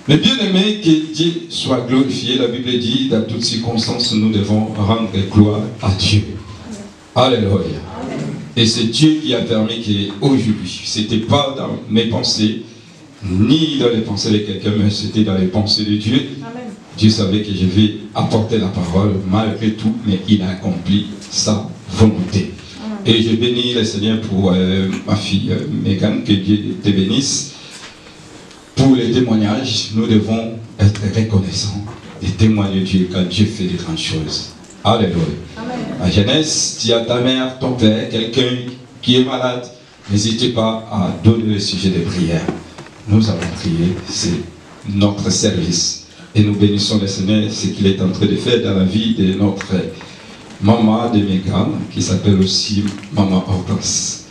Mais bien aimé, que Dieu soit glorifié. La Bible dit, dans toutes circonstances, nous devons rendre gloire à Dieu. Alléluia. Et c'est Dieu qui a permis qu'aujourd'hui, ce n'était pas dans mes pensées, ni dans les pensées de quelqu'un, mais c'était dans les pensées de Dieu. Amen. Dieu savait que je vais apporter la parole malgré tout, mais il a accompli sa volonté. Amen. Et je bénis le Seigneur pour ma fille Megan, que Dieu te bénisse. Pour les témoignages, nous devons être reconnaissants et témoigner Dieu quand Dieu fait de grandes choses. Alléluia. Amen. À jeunesse, dis à ta mère, ton père, quelqu'un qui est malade, n'hésitez pas à donner le sujet de prière. Nous allons prier, c'est notre service. Et nous bénissons le Seigneur, ce qu'il est en train de faire dans la vie de notre maman de Megan, qui s'appelle aussi Maman Hortense.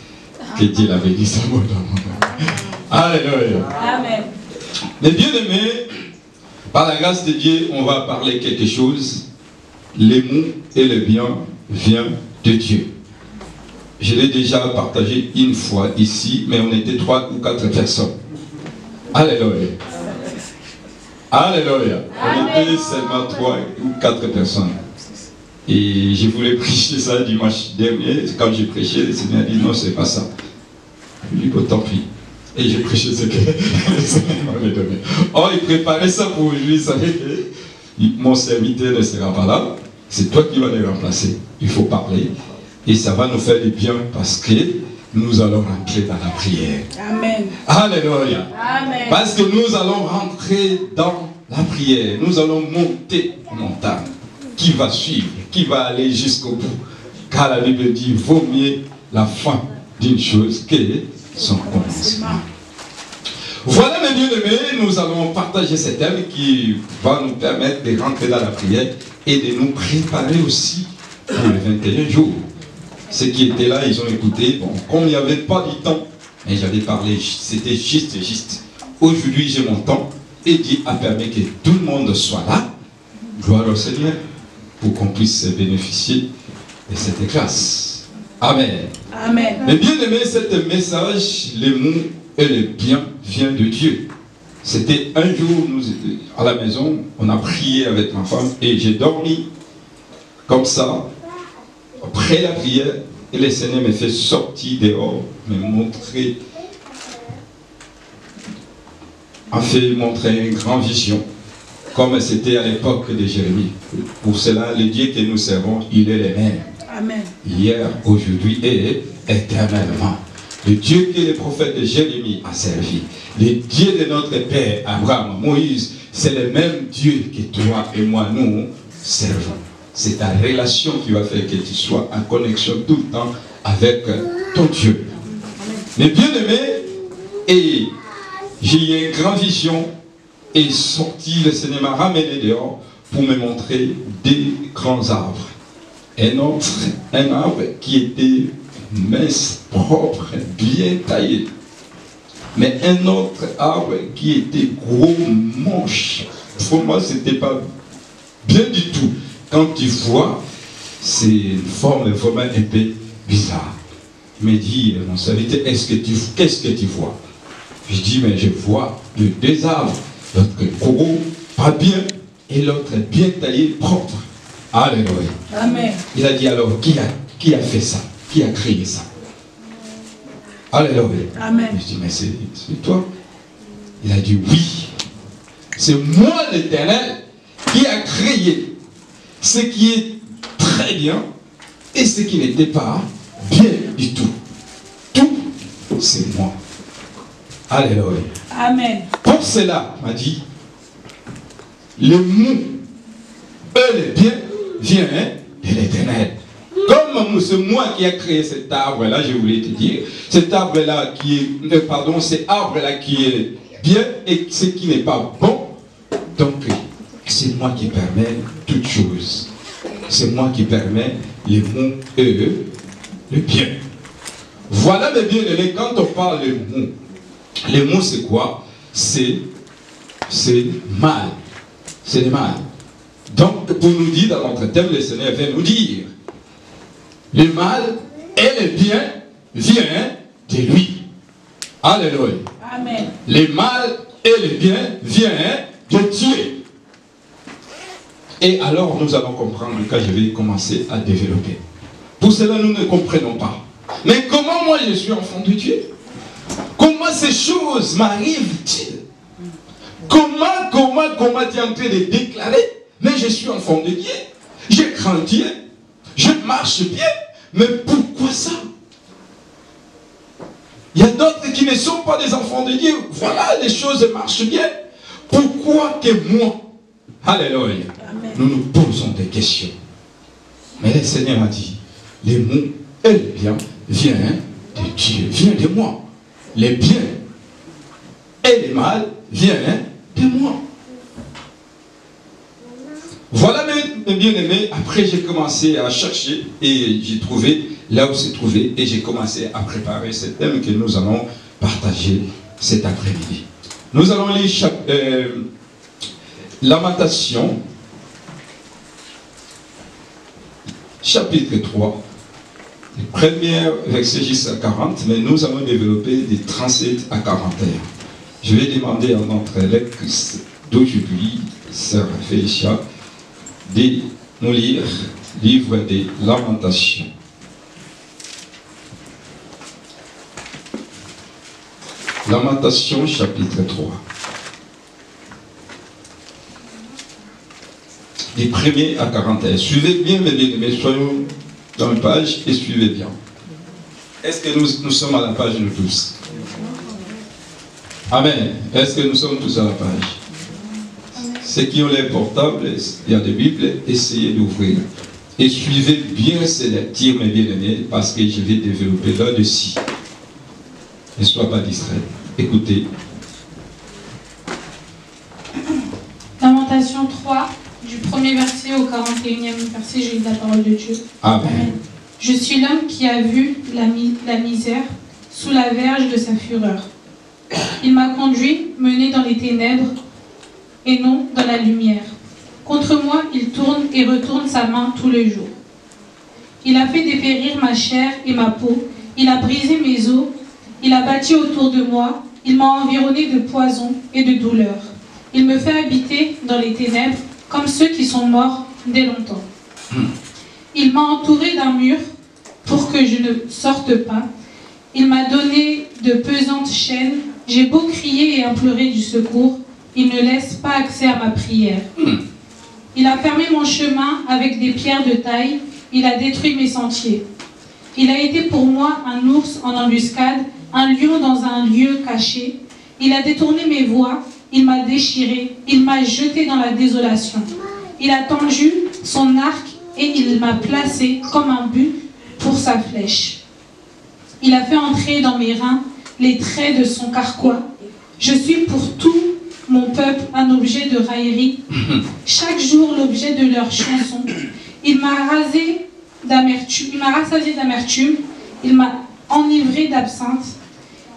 Que Dieu la bénisse abondamment. Alléluia. Amen. Mais bien aimés, par la grâce de Dieu, on va parler quelque chose. Les mots et le bien viennent de Dieu. Je l'ai déjà partagé une fois ici, mais on était 3 ou 4 personnes. Alléluia. Alléluia. On était seulement 3 ou 4 personnes. Et je voulais prêcher ça dimanche dernier. Quand j'ai prêché, le Seigneur a dit non, c'est pas ça. Je lui ai dit bon, tant pis. Et j'ai prêché ce que le Seigneur m'avait donné. Oh, il préparait ça pour aujourd'hui. Il savait que mon serviteur ne sera pas là. C'est toi qui vas le remplacer. Il faut parler. Et ça va nous faire du bien parce que nous allons rentrer dans la prière. Amen. Alléluia. Amen. Parce que nous allons rentrer dans la prière. Nous allons monter en montagne. Qui va suivre, qui va aller jusqu'au bout. Car la Bible dit, vaut mieux la fin d'une chose que son commencement. Voilà mes bien-aimés, nous allons partager ce thème qui va nous permettre de rentrer dans la prière et de nous préparer aussi pour les 21 jours. Ceux qui étaient là, ils ont écouté. Bon, comme il n'y avait pas du temps, mais j'avais parlé, c'était juste. Aujourd'hui, j'ai mon temps et Dieu a permis que tout le monde soit là. Gloire au Seigneur, pour qu'on puisse bénéficier de cette grâce. Amen. Amen. Mais bien aimé, cet message, les mots et le bien vient de Dieu. C'était un jour, nous, à la maison, on a prié avec ma femme et j'ai dormi comme ça, après la prière, et le Seigneur me fait sortir dehors, me montrer, a fait montrer une grande vision, comme c'était à l'époque de Jérémie. Pour cela, le Dieu que nous servons, il est le même. Amen. Hier, aujourd'hui et éternellement. Le Dieu que le prophète de Jérémie a servi, le Dieu de notre Père Abraham, Moïse, c'est le même Dieu que toi et moi nous servons. C'est ta relation qui va faire que tu sois en connexion tout le temps avec ton Dieu. Mais bien aimé, et j'ai eu une grande vision et sorti, le Seigneur m'a ramené dehors pour me montrer des grands arbres. Un arbre qui était mince, propre, bien taillé. Mais un autre arbre qui était gros, moche. Pour moi, ce n'était pas bien du tout. Quand tu vois, c'est une forme vraiment un peu bizarre. Il me dit, mon serviteur, qu'est-ce que tu vois? Je dis, mais je vois deux arbres. L'autre gros, pas bien, et l'autre bien taillé, propre. Alléluia. Amen. Il a dit alors, qui a fait ça? Qui a créé ça? Alléluia. Amen. Je dis, mais c'est toi? Il a dit, oui. C'est moi l'Éternel qui a créé ce qui est très bien et ce qui n'était pas bien du tout. Tout, c'est moi. Alléluia. Amen. Pour cela, m'a dit, le mot, le bien, vient de l'Éternel. Comme c'est moi qui ai créé cet arbre-là, je voulais te dire, cet arbre-là qui est, cet arbre-là qui est bien et ce qui n'est pas bon, donc c'est moi qui permets toutes choses. C'est moi qui permets les bons et le bien. Voilà mes bien-aimés, quand on parle de mots, les mots c'est quoi? C'est mal. C'est le mal. Donc pour nous dire dans notre thème, le Seigneur vient nous dire, le mal et le bien vient de lui. Alléluia. Amen. Le mal et le bien vient de Dieu. Et alors nous allons comprendre quand je vais commencer à développer. Pour cela, nous ne comprenons pas. Mais comment moi je suis enfant de Dieu? Comment ces choses m'arrivent-ils? Comment tu es en train de déclarer, mais je suis enfant de Dieu, je grandis, je marche bien, mais pourquoi ça? Il y a d'autres qui ne sont pas des enfants de Dieu. Voilà, les choses marchent bien. Pourquoi que moi? Alléluia. Nous nous posons des questions. Mais le Seigneur a dit, les mots et le bien viennent de Dieu, vient de moi. Les biens et les mal viennent de moi. Voilà mes bien-aimés. Après j'ai commencé à chercher et j'ai trouvé là où c'est trouvé et j'ai commencé à préparer ce thème que nous allons partager cet après-midi. Nous allons lire Lamentation chapitre 3, le premier verset jusqu'à 40, mais nous allons développer des 37 à 41. Je vais demander à notre lectrice d'aujourd'hui, Sœur Félicia, de nous lire le livre des Lamentations. Lamentation chapitre 3. Du 1er à 41. Suivez bien mes bien-aimés, soyons dans la page et suivez bien. Est-ce que nous sommes à la page nous tous? Amen. Est-ce que nous sommes tous à la page? Ceux qui ont les portables, il y a des Bibles, essayez d'ouvrir. Et suivez bien ces lectures, mes bien-aimés, parce que je vais développer là-dessus. Ne sois pas distrait. Écoutez. Lamentation 3, du 1er verset au 41e verset, j'ai lu la parole de Dieu. Amen. Amen. Je suis l'homme qui a vu la misère sous la verge de sa fureur. Il m'a conduit, mené dans les ténèbres, et non dans la lumière. Contre moi, il tourne et retourne sa main tous les jours. Il a fait dépérir ma chair et ma peau, il a brisé mes os, il a bâti autour de moi, il m'a environné de poison et de douleur. Il me fait habiter dans les ténèbres, comme ceux qui sont morts dès longtemps. Il m'a entouré d'un mur pour que je ne sorte pas. Il m'a donné de pesantes chaînes. J'ai beau crier et implorer du secours, il ne laisse pas accès à ma prière. Il a fermé mon chemin avec des pierres de taille. Il a détruit mes sentiers. Il a été pour moi un ours en embuscade, un lion dans un lieu caché. Il a détourné mes voies. Il m'a déchiré. Il m'a jeté dans la désolation. Il a tendu son arc et il m'a placé comme un but pour sa flèche. Il a fait entrer dans mes reins les traits de son carquois. Je suis pour tout mon peuple un objet de raillerie. Chaque jour l'objet de leur chanson. Il m'a rassasié d'amertume. Il m'a enivré d'absinthe.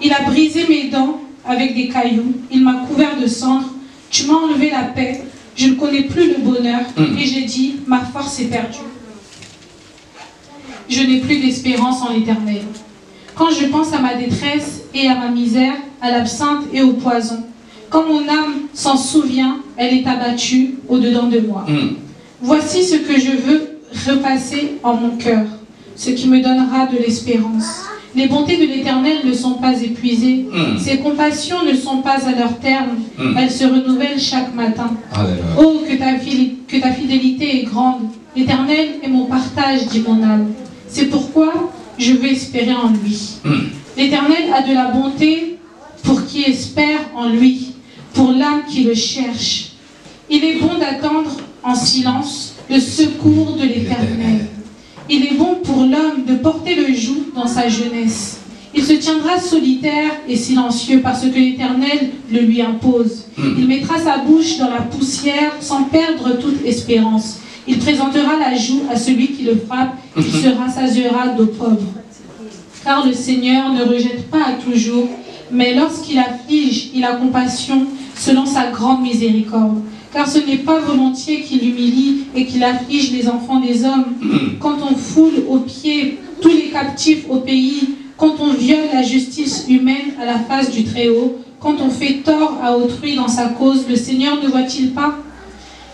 Il a brisé mes dents avec des cailloux. Il m'a couvert de cendres. Tu m'as enlevé la paix. Je ne connais plus le bonheur. Et j'ai dit, ma force est perdue. Je n'ai plus d'espérance en l'Éternel. Quand je pense à ma détresse et à ma misère, à l'absinthe et au poison, quand mon âme s'en souvient, elle est abattue au-dedans de moi. Voici ce que je veux repasser en mon cœur, ce qui me donnera de l'espérance. Les bontés de l'Éternel ne sont pas épuisées. Ses compassions ne sont pas à leur terme. Elles se renouvellent chaque matin. Oh, que ta fidélité est grande. L'Éternel est mon partage, dit mon âme. C'est pourquoi je veux espérer en lui. L'Éternel a de la bonté pour qui espère en lui, pour l'âme qui le cherche. Il est bon d'attendre en silence le secours de l'Éternel. Il est bon pour l'homme de porter le joug dans sa jeunesse. Il se tiendra solitaire et silencieux parce que l'Éternel le lui impose. Il mettra sa bouche dans la poussière sans perdre toute espérance. Il présentera la joue à celui qui le frappe. Il se rassasiera d'eau pauvre. Car le Seigneur ne rejette pas à toujours, mais lorsqu'il afflige, il a compassion selon sa grande miséricorde. Car ce n'est pas volontiers qu'il humilie et qu'il afflige les enfants des hommes. Quand on foule aux pieds tous les captifs au pays, quand on viole la justice humaine à la face du Très-Haut, quand on fait tort à autrui dans sa cause, le Seigneur ne voit-il pas?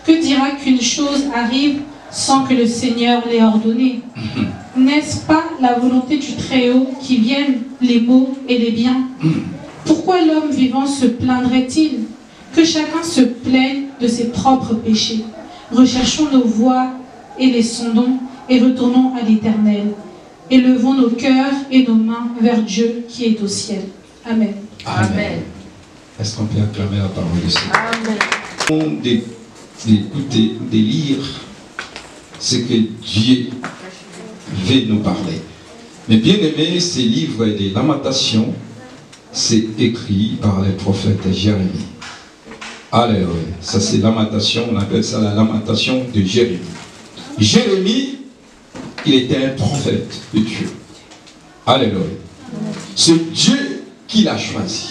Que dira qu'une chose arrive sans que le Seigneur l'ait ordonné? N'est-ce pas la volonté du Très-Haut qui viennent les maux et les biens? Pourquoi l'homme vivant se plaindrait-il? Que chacun se plaigne de ses propres péchés. Recherchons nos voies et les sondons et retournons à l'Éternel. Élevons nos cœurs et nos mains vers Dieu qui est au ciel. Amen. Amen. Est-ce qu'on peut acclamer la parole de Dieu? Amen. D'écouter, de lire ce que Dieu veut nous parler. Mais bien aimé, ces livres des Lamentations, c'est écrit par le prophète Jérémie. Alléluia. Ça c'est Lamentation, on appelle ça la Lamentation de Jérémie. Jérémie, il était un prophète de Dieu. Alléluia. C'est Dieu qui l'a choisi.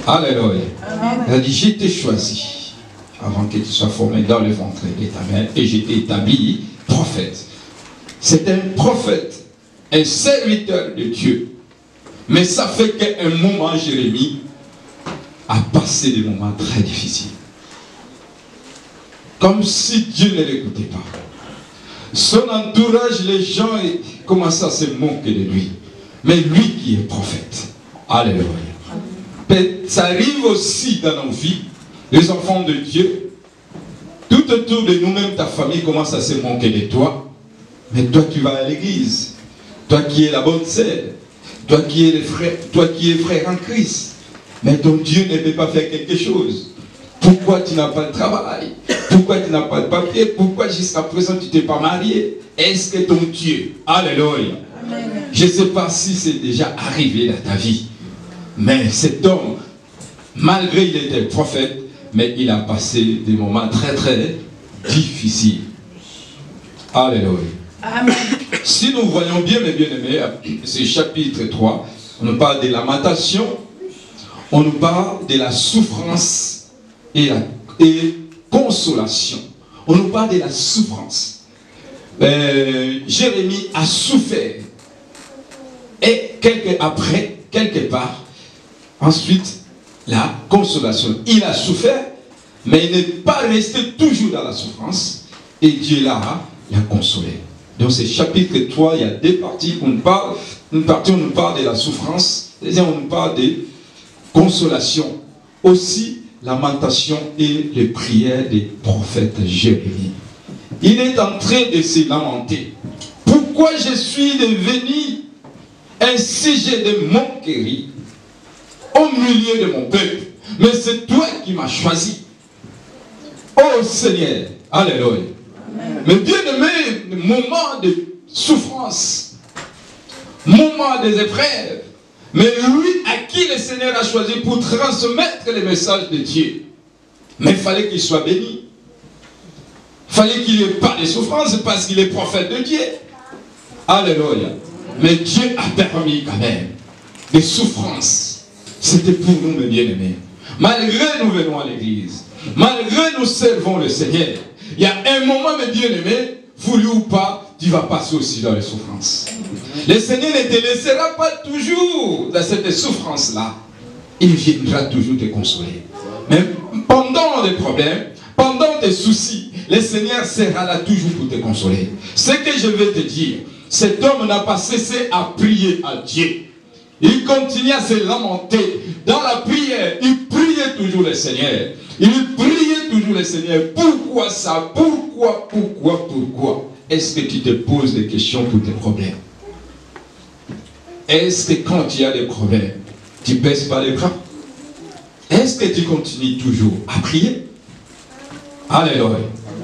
Alléluia. Il a dit, je t'ai choisi avant que tu sois formé dans le ventre de ta mère et je t'ai établi prophète. C'est un prophète, un serviteur de Dieu. Mais ça fait qu'à un moment, Jérémie a passé des moments très difficiles. Comme si Dieu ne l'écoutait pas. Son entourage, les gens commencent à se moquer de lui. Mais lui qui est prophète. Alléluia. Ça arrive aussi dans nos vies, les enfants de Dieu. Tout autour de nous-mêmes, ta famille commence à se moquer de toi. Mais toi qui vas à l'église, toi qui es la bonne sœur, toi qui es frère en Christ, mais ton Dieu ne peut pas faire quelque chose. Pourquoi tu n'as pas de travail? Pourquoi tu n'as pas de papier? Pourquoi jusqu'à présent tu t'es pas marié? Est-ce que ton Dieu, alléluia, je ne sais pas si c'est déjà arrivé dans ta vie, mais cet homme, malgré qu'il était prophète, mais il a passé des moments très très difficiles. Alléluia. Amen. Si nous voyons bien, mes bien-aimés, c'est chapitre 3, on nous parle de la lamentation, on nous parle de la souffrance et consolation. On nous parle de la souffrance. Jérémie a souffert. Et quelque part, ensuite, la consolation. Il a souffert, mais il n'est pas resté toujours dans la souffrance. Et Dieu l'a consolé. Donc c'est chapitre 3, il y a deux parties. Une partie on nous parle de la souffrance, deuxième on nous parle de consolation. Aussi, lamentation et les prières des prophètes Jérémie. Il est en train de se lamenter. Pourquoi je suis devenu un sujet de moquerie au milieu de mon peuple? Mais c'est toi qui m'as choisi. Oh Seigneur, alléluia. Mais bien aimé, moment de souffrance, moment des épreuves, mais lui à qui le Seigneur a choisi pour transmettre les messages de Dieu. Mais il fallait qu'il soit béni. Il fallait qu'il n'y ait pas de souffrance parce qu'il est prophète de Dieu. Alléluia. Mais Dieu a permis quand même des souffrances. C'était pour nous, mes bien-aimés. Malgré nous venons à l'église, malgré nous servons le Seigneur, il y a un moment, mes bien-aimés, voulu ou pas, tu vas passer aussi dans les souffrances. Le Seigneur ne te laissera pas toujours dans cette souffrance-là. Il viendra toujours te consoler. Mais pendant des problèmes, pendant des soucis, le Seigneur sera là toujours pour te consoler. Ce que je vais te dire, cet homme n'a pas cessé à prier à Dieu. Il continue à se lamenter. Dans la prière, il priait toujours le Seigneur. Il priait toujours le Seigneur. Pourquoi ça? Pourquoi? Est-ce que tu te poses des questions pour tes problèmes? Est-ce que quand il y a des problèmes, tu ne baisses pas les bras? Est-ce que tu continues toujours à prier? Alléluia.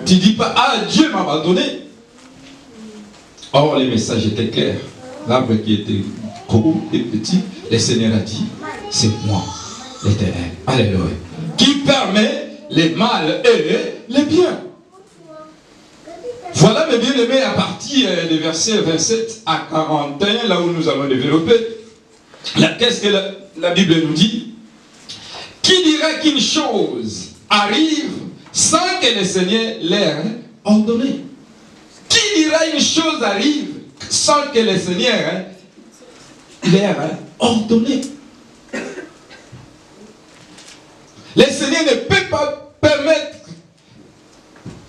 Tu ne dis pas, ah, Dieu m'a abandonné. Or, les messages étaient clairs. L'arbre qui était gros et petit, le Seigneur a dit, c'est moi, l'Éternel. Alléluia. Qui permet les mal et les biens. Voilà, mes bien-aimés, à partir des versets 27 à 41, là où nous allons développer, qu'est-ce que la Bible nous dit? Qui dira qu'une chose arrive sans que le Seigneur l'ait ordonné? Qui dira une chose arrive sans que le Seigneur l'ait ordonné? Le Seigneur ne peut pas permettre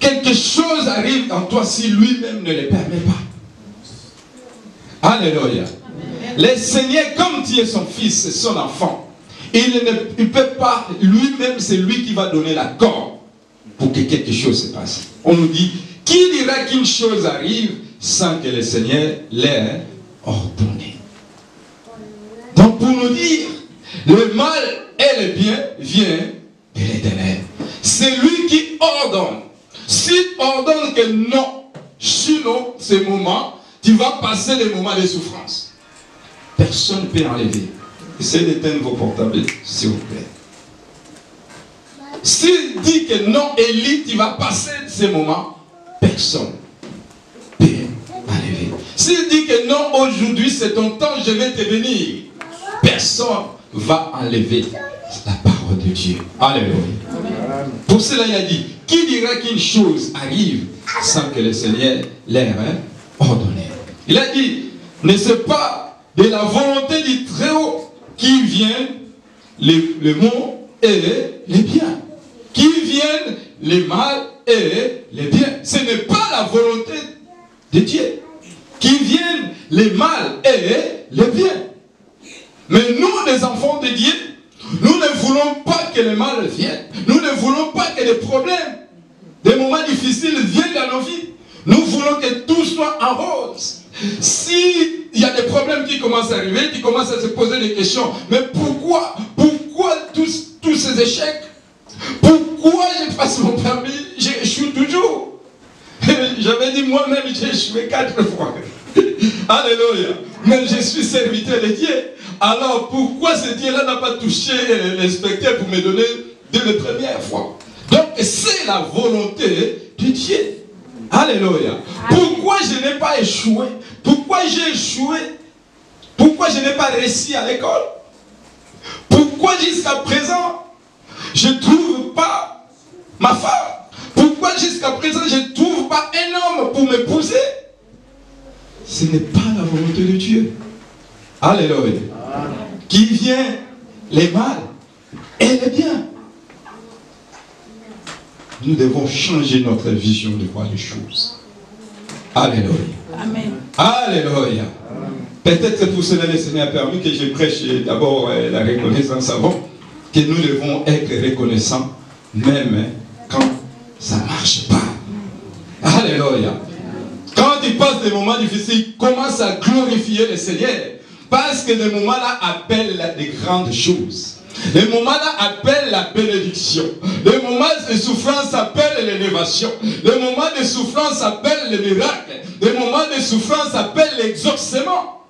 quelque chose arrive en toi si lui-même ne le permet pas. Alléluia. Le Seigneur, comme tu es son fils, son enfant, il ne peut pas, lui-même, c'est lui qui va donner l'accord pour que quelque chose se passe. On nous dit, qui dira qu'une chose arrive sans que le Seigneur l'ait ordonné? Donc pour nous dire, le mal et le bien vient de l'Éternel. C'est lui qui ordonne. S'il ordonne que non, sinon, ces moments, tu vas passer des moments de souffrance. Personne ne peut enlever. Essayez d'éteindre vos portables, s'il vous plaît. S'il dit que non, Élie, tu vas passer ces moments, personne ne peut enlever. S'il dit que non, aujourd'hui c'est ton temps, je vais te bénir, personne ne va enlever la parole de Dieu. Alléluia. Pour cela, il a dit, qui dira qu'une chose arrive sans que le Seigneur l'ait ordonné? Il a dit, n'est-ce pas de la volonté du Très-Haut qui viennent les maux et les biens, qui viennent les mal et les biens. Ce n'est pas la volonté de Dieu qui viennent les mal et les biens. Mais nous, les enfants de Dieu, nous ne voulons pas que le mal vienne. Nous ne voulons pas que les problèmes, des moments difficiles viennent dans nos vies. Nous voulons que tout soit en rose. S'il y a des problèmes qui commencent à arriver, tu commences à se poser des questions. Mais pourquoi tous ces échecs? Pourquoi je passe mon permis? J'échoue toujours. J'avais dit moi-même, j'ai échoué 4 fois. Alléluia. Mais je suis serviteur de Dieu. Alors pourquoi ce Dieu-là n'a pas touché l'inspecteur pour me donner dès la première fois? Donc c'est la volonté de Dieu. Alléluia. Pourquoi je n'ai pas échoué? Pourquoi j'ai échoué? Pourquoi je n'ai pas réussi à l'école? Pourquoi jusqu'à présent je ne trouve pas ma femme? Pourquoi jusqu'à présent je ne trouve pas un homme pour m'épouser? Ce n'est pas la volonté de Dieu. Alléluia. Qui vient les mal et les biens. Nous devons changer notre vision de voir les choses. Alléluia. Amen. Alléluia. Peut-être pour cela le Seigneur a permis que je prêche d'abord la reconnaissance avant, que nous devons être reconnaissants même quand ça ne marche pas. Alléluia. Quand tu passes des moments difficiles, commence à glorifier le Seigneur. Parce que les moments-là appellent des grandes choses. Les moments-là appellent la bénédiction. Les moments de souffrance appellent l'élévation. Les moments de souffrance appellent le miracle. Les moments de souffrance appellent l'exaucement.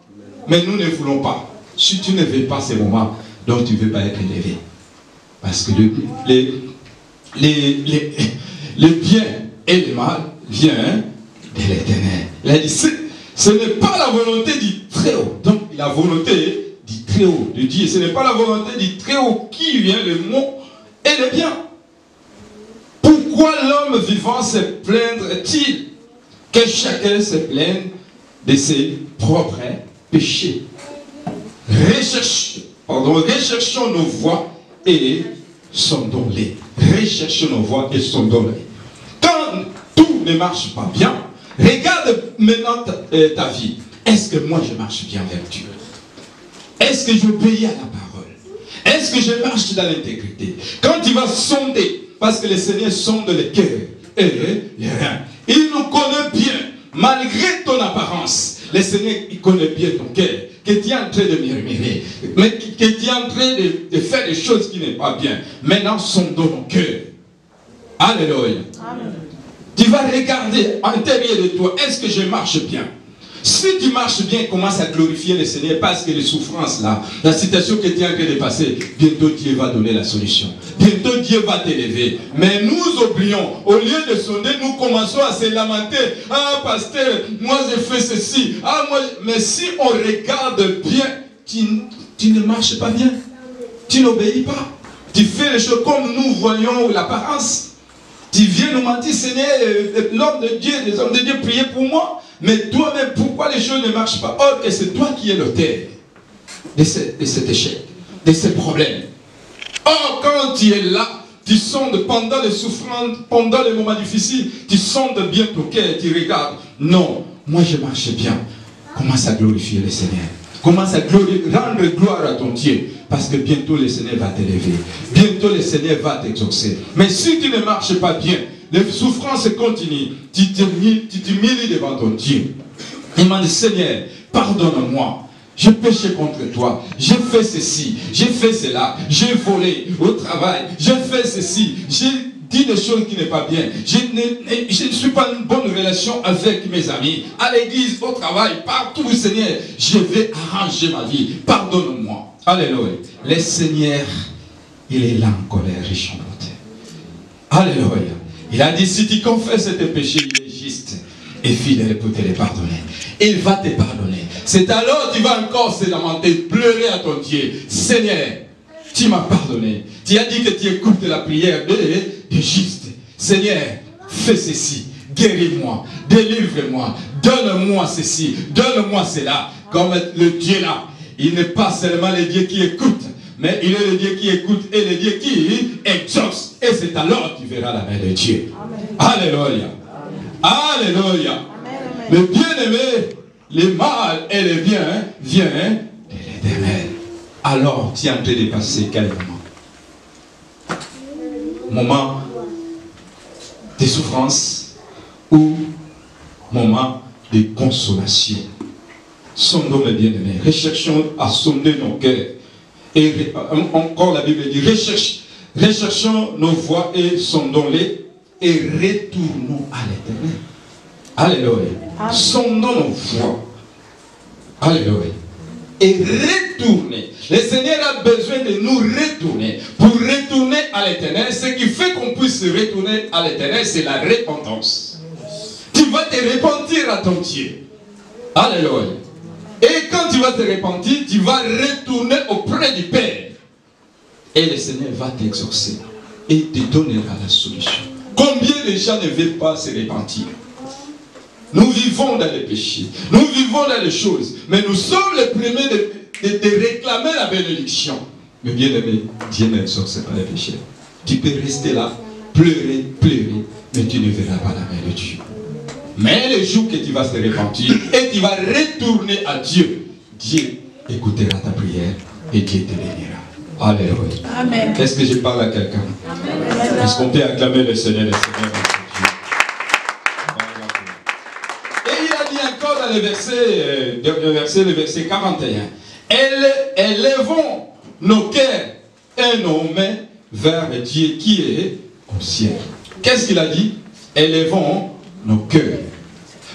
Mais nous ne voulons pas. Si tu ne veux pas ces moments, donc tu ne veux pas être élevé. Parce que les biens et le mal viennent de l'Éternel. Il a dit, ce n'est pas la volonté du Très-Haut. Donc la volonté du Très-Haut, de Dieu, ce n'est pas la volonté du Très-Haut qui vient le mot et le bien. Pourquoi l'homme vivant se plaindre-t-il? Que chacun se plaigne de ses propres péchés. Recherchons nos voies et sondons-les. Recherchons nos voies et sondons-les. Quand tout ne marche pas bien, regarde maintenant ta vie. Est-ce que moi je marche bien avec Dieu? Est-ce que j'obéis à la parole? Est-ce que je marche dans l'intégrité? Quand tu vas sonder, parce que le Seigneur sonde les cœurs et les reins, il nous connaît bien, malgré ton apparence. Le Seigneur, il connaît bien ton cœur, que tu es en train de murmurer, mais que tu es en train de faire des choses qui n'est pas bien. Maintenant, sondons nos cœurs. Alléluia. Amen. Tu vas regarder à l'intérieur de toi, est-ce que je marche bien? Si tu marches bien, commence à glorifier le Seigneur, parce que les souffrances là, la situation que tu es en train de passer, bientôt Dieu va donner la solution. Bientôt Dieu va t'élever. Mais nous oublions, au lieu de sonder, nous commençons à se lamenter. Ah pasteur, moi j'ai fait ceci. Ah moi, mais si on regarde bien, tu ne marches pas bien. Tu n'obéis pas. Tu fais les choses comme nous voyons l'apparence. Tu viens nous mentir, Seigneur, l'homme de Dieu, les hommes de Dieu, priez pour moi. Mais toi-même, pourquoi les choses ne marchent pas? Or, que c'est toi qui es l'auteur de cet échec, de ces problèmes. Or, quand tu es là, tu sondes pendant les souffrances, pendant les moments difficiles, tu sondes bien ton cœur, tu regardes. Non, moi je marche bien. Commence à glorifier le Seigneur. Commence à rendre gloire à ton Dieu. Parce que bientôt le Seigneur va t'élever. Bientôt le Seigneur va t'exaucer. Mais si tu ne marches pas bien, les souffrances continuent. Tu t'humilies devant ton Dieu. Il m'a dit, Seigneur, pardonne-moi. J'ai péché contre toi. J'ai fait ceci. J'ai fait cela. J'ai volé au travail. J'ai fait ceci. J'ai dit des choses qui ne sont pas bien. Je ne suis pas en une bonne relation avec mes amis. À l'église, au travail, partout, Seigneur. Je vais arranger ma vie. Pardonne-moi. Alléluia. Le Seigneur, il est là en colère, riche en bonté. Alléluia. Il a dit, si tu confesses tes péchés, il est juste et fidèle pour te les pardonner. Il va te pardonner. C'est alors que tu vas encore se lamenter, pleurer à ton Dieu. Seigneur, tu m'as pardonné. Tu as dit que tu écoutes la prière de juste. Seigneur, fais ceci. Guéris-moi. Délivre-moi. Donne-moi ceci. Donne-moi cela. Comme le Dieu là. Il n'est pas seulement le Dieu qui écoute, mais il est le Dieu qui écoute et le Dieu qui exauce. Et c'est alors que tu verras la main de Dieu. Amen. Alléluia. Amen. Alléluia. Amen. Le bien-aimé, le mal et le bien vient de l'Éternel. Alors, tu es en train de passer quel moment? Moment de souffrance ou moment de consolation? Sondons mes bien-aimés, recherchons à sonder nos cœurs. Et encore la Bible dit, recherchons nos voies et sondons-les et retournons à l'Éternel. Alléluia. Sondons nos voies. Alléluia. Et retourner. Le Seigneur a besoin de nous retourner. Pour retourner à l'Éternel, ce qui fait qu'on puisse retourner à l'Éternel, c'est la repentance. Tu vas te repentir à ton Dieu. Alléluia. Et quand tu vas te repentir, tu vas retourner auprès du Père. Et le Seigneur va t'exaucer et te donnera la solution. Combien de gens ne veulent pas se repentir? Nous vivons dans les péchés. Nous vivons dans les choses. Mais nous sommes les premiers de réclamer la bénédiction. Mais bien aimé, Dieu n'exauce pas les péchés. Tu peux rester là, pleurer, mais tu ne verras pas la main de Dieu. Mais le jour que tu vas se repentir et tu vas retourner à Dieu, Dieu écoutera ta prière et Dieu te bénira. Alléluia. Amen. Est-ce que je parle à quelqu'un? Est-ce qu'on peut acclamer le Seigneur, le Seigneur, notre Dieu? Et il a dit encore dans le verset 41, élevons nos cœurs et nos mains vers Dieu qui est au ciel. Qu'est-ce qu'il a dit? Élevons nos cœurs.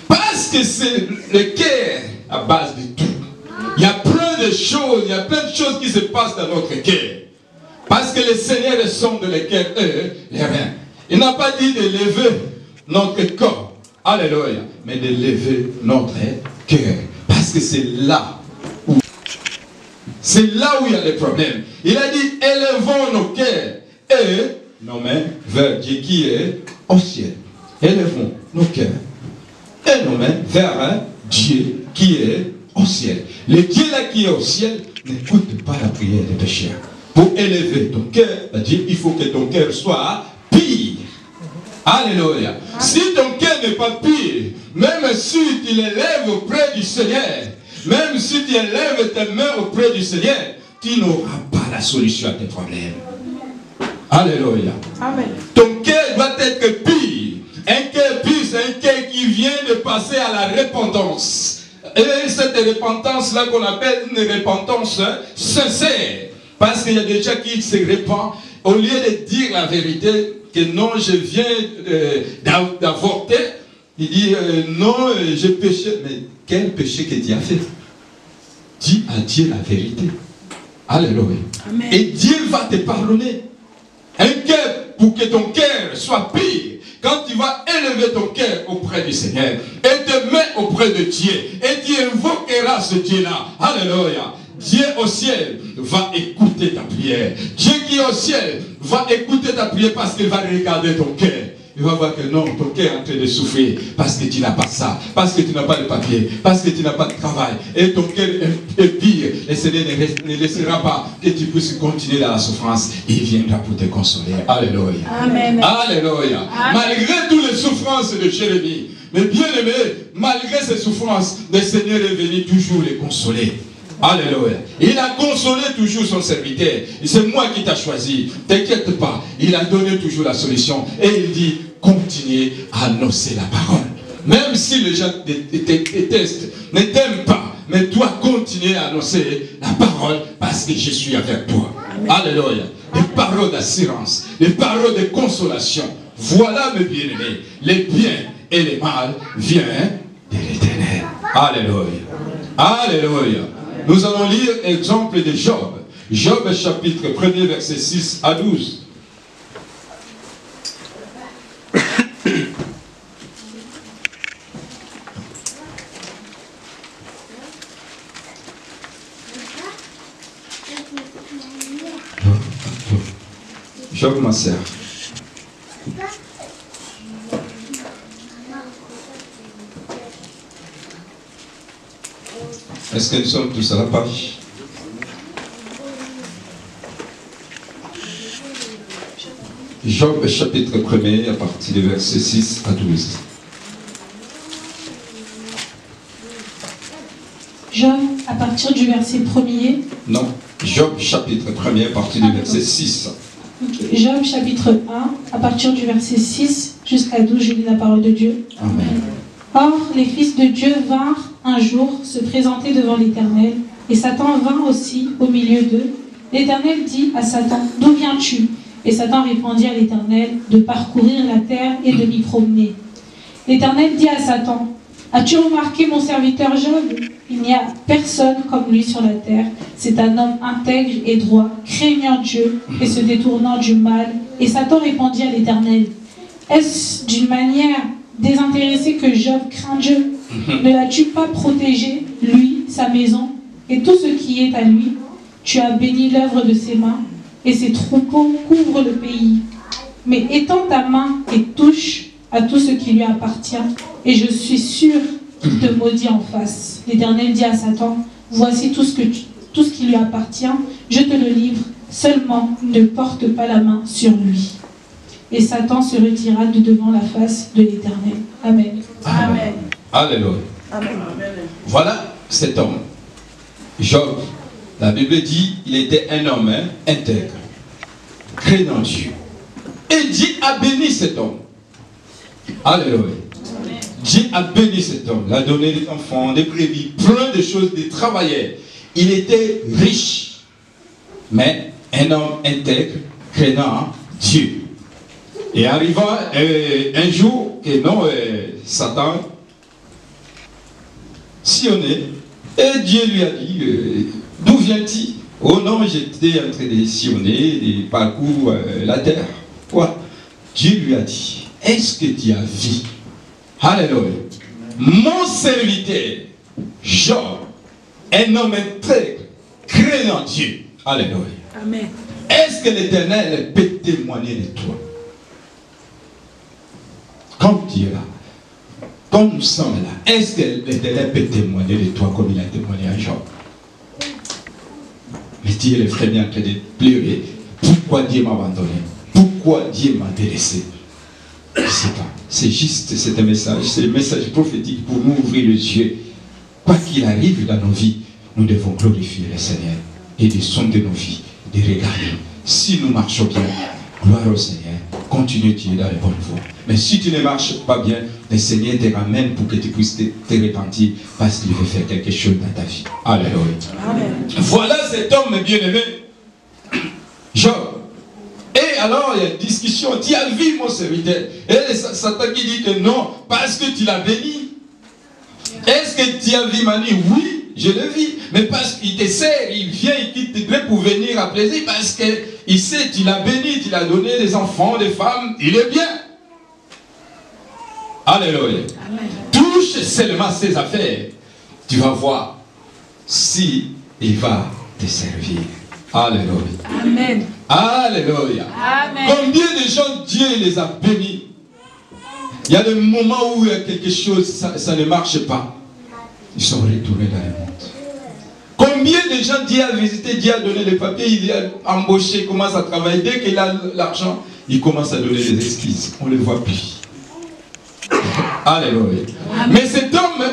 Parce que c'est le cœur à base de tout. Il y a plein de choses, il y a plein de choses qui se passent dans notre cœur. Parce que le Seigneur sonde le cœur et les reins. Il n'a pas dit de lever notre corps. Alléluia. Mais de lever notre cœur. Parce que c'est là où il y a des problèmes. Il a dit, élevons nos cœurs et nos mains vers Dieu qui est au ciel. Élevons nos cœurs et nos mains vers Dieu qui est au ciel. Le Dieu là qui est au ciel n'écoute pas la prière des pécheurs. Pour élever ton cœur à Dieu, il faut que ton cœur soit pire. Alléluia. Si ton cœur n'est pas pire, même si tu l'élèves auprès du Seigneur, même si tu élèves tes mains auprès du Seigneur, tu n'auras pas la solution à tes problèmes. Alléluia. Amen. Ton cœur doit être pire. Un cœur pur, c'est un cœur qui vient de passer à la repentance. Et cette repentance-là qu'on appelle une repentance sincère. Parce qu'il y a des gens qui se répandent, au lieu de dire la vérité, que non, je viens d'avorter, il dit non, j'ai péché. Mais quel péché que tu as fait? Dis à Dieu la vérité. Alléluia. Amen. Et Dieu va te pardonner. Un cœur, pour que ton cœur soit pire, quand tu vas élever ton cœur auprès du Seigneur et te mettre auprès de Dieu et tu invoqueras ce Dieu-là. Alléluia. Dieu au ciel va écouter ta prière. Dieu qui est au ciel va écouter ta prière parce qu'il va regarder ton cœur. il va voir que non, ton cœur est en train de souffrir parce que tu n'as pas ça, parce que tu n'as pas de papier, parce que tu n'as pas de travail. Et ton cœur est pire. Le Seigneur ne laissera pas que tu puisses continuer dans la souffrance. Il viendra pour te consoler. Alléluia. Amen. Alléluia. Malgré toutes les souffrances de Jérémie, mais bien aimé, malgré ces souffrances, le Seigneur est venu toujours les consoler. Alléluia. Il a consolé toujours son serviteur. C'est moi qui t'ai choisi. T'inquiète pas. Il a donné toujours la solution. Et il dit, continuez à annoncer la parole. Même si les gens te détestent, ne t'aiment pas, mais toi continue à annoncer la parole parce que je suis avec toi. Amen. Alléluia. Des paroles d'assurance, des paroles de consolation. Voilà mes bien-aimés. Les biens et les mal viennent de l'Éternel. Alléluia. Alléluia. Nous allons lire l'exemple de Job. Job chapitre 1er verset 6 à 12. Job, ma sœur. Est-ce que nous sommes tous à la page? Job chapitre 1er à partir du verset 6 à 12. Job à partir du verset 1er. Non, Job chapitre 1er à partir du verset 6. Okay. Job chapitre 1 à partir du verset 6 jusqu'à 12, je lis la parole de Dieu. Amen. Or, les fils de Dieu vinrent un jour se présenter devant l'Éternel, et Satan vint aussi au milieu d'eux. L'Éternel dit à Satan, « D'où viens-tu » Et Satan répondit à l'Éternel, « De parcourir la terre et de m'y promener. » L'Éternel dit à Satan, « As-tu remarqué mon serviteur Job? Il n'y a personne comme lui sur la terre. C'est un homme intègre et droit, craignant Dieu et se détournant du mal. » Et Satan répondit à l'Éternel, « Est-ce d'une manière désintéressée que Job craint Dieu? Ne l'as-tu pas protégé, lui, sa maison, et tout ce qui est à lui? Tu as béni l'œuvre de ses mains, et ses troupeaux couvrent le pays. Mais étends ta main et touche à tout ce qui lui appartient, et je suis sûr qu'il te maudit en face. » L'Éternel dit à Satan, « Voici tout ce qui lui appartient, je te le livre, seulement ne porte pas la main sur lui. » Et Satan se retira de devant la face de l'Éternel. Amen. Amen. Alléluia. Amen. Voilà cet homme. Job, la Bible dit, il était un homme intègre, craignant Dieu. Et Dieu a béni cet homme. Alléluia. Dieu a béni cet homme. Il a donné des enfants, des brebis, plein de choses, des travailleurs. Il était riche, mais un homme intègre, craignant Dieu. Et arriva un jour que non, Satan sillonnait, et Dieu lui a dit, d'où viens-tu? Oh non, j'étais en train de sillonner, de parcourir la terre. Quoi? Dieu lui a dit, est-ce que tu as vu? Alléluia. Mon serviteur, Job, un homme intègre, craignant Dieu. Alléluia. Amen. Est-ce que l'Éternel peut témoigner de toi? Comme tu es là, comme nous sommes là, est-ce que l'Éternel peut témoigner de toi comme il a témoigné à Job? Mais tu es le frère en train de pleurer. Pourquoi Dieu m'a abandonné? Pourquoi Dieu m'a délaissé? Je ne sais pas. C'est juste, c'est un message, c'est un message prophétique pour nous ouvrir les yeux. Quoi qu'il arrive dans nos vies, nous devons glorifier le Seigneur et de sonder nos vies, de regarder. Si nous marchons bien, gloire au Seigneur, continue tu es dans les bonnes voies. Mais si tu ne marches pas bien, le Seigneur te ramène pour que tu puisses te repentir parce qu'il veut faire quelque chose dans ta vie. Alléluia. Amen. Voilà cet homme bien-aimé, Job. Et alors, il y a une discussion. Tu as vu mon serviteur? Et Satan qui dit que non, parce que tu l'as béni. Est-ce que tu as vu Manu? Oui, je le vis. Mais parce qu'il te sert, il vient, il quitte tes gré pour venir à plaisir. Parce qu'il sait, tu l'as béni, tu l'as donné des enfants, des femmes. Il est bien. Alléluia. Amen. Touche seulement ses affaires. Tu vas voir si il va te servir. Alléluia. Amen. Alléluia. Amen. Combien de gens Dieu les a bénis Il y a des moments où il y a quelque chose, ça ne marche pas. Ils sont retournés dans le monde. Combien de gens Dieu a visité, Dieu a donné les papiers, il a embauché, commence à travailler. Dès qu'il a l'argent, il commence à donner des excuses. On ne le voit plus. Alléluia. Mais cet homme,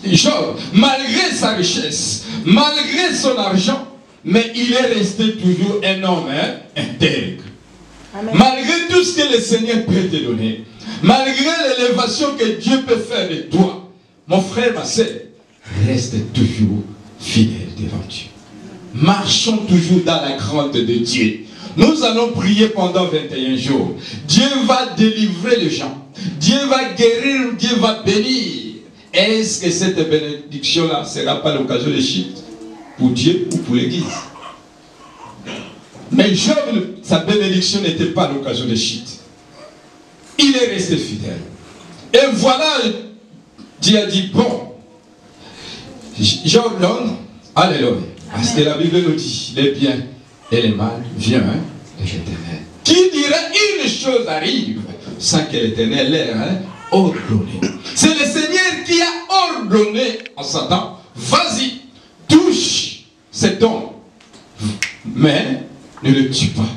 Job, malgré sa richesse, malgré son argent, mais il est resté toujours un homme intègre. Amen. Malgré tout ce que le Seigneur peut te donner, malgré l'élévation que Dieu peut faire de toi, mon frère, ma sœur, reste toujours fidèle devant Dieu. Marchons toujours dans la crainte de Dieu. Nous allons prier pendant 21 jours. Dieu va délivrer les gens. Dieu va guérir, Dieu va bénir. Est-ce que cette bénédiction-là ne sera pas l'occasion de chute pour Dieu ou pour l'Église? Mais Job, sa bénédiction n'était pas l'occasion de chute. Il est resté fidèle. Et voilà, Dieu a dit, bon, Job donne, alléluia. Parce que la Bible nous dit, les biens et les mal viennent de l'Éternel. Qui dirait une chose arrive sans que l'Éternel l'ait ordonné. C'est le Seigneur qui a ordonné en Satan, vas-y, touche cet homme, mais ne le tue pas.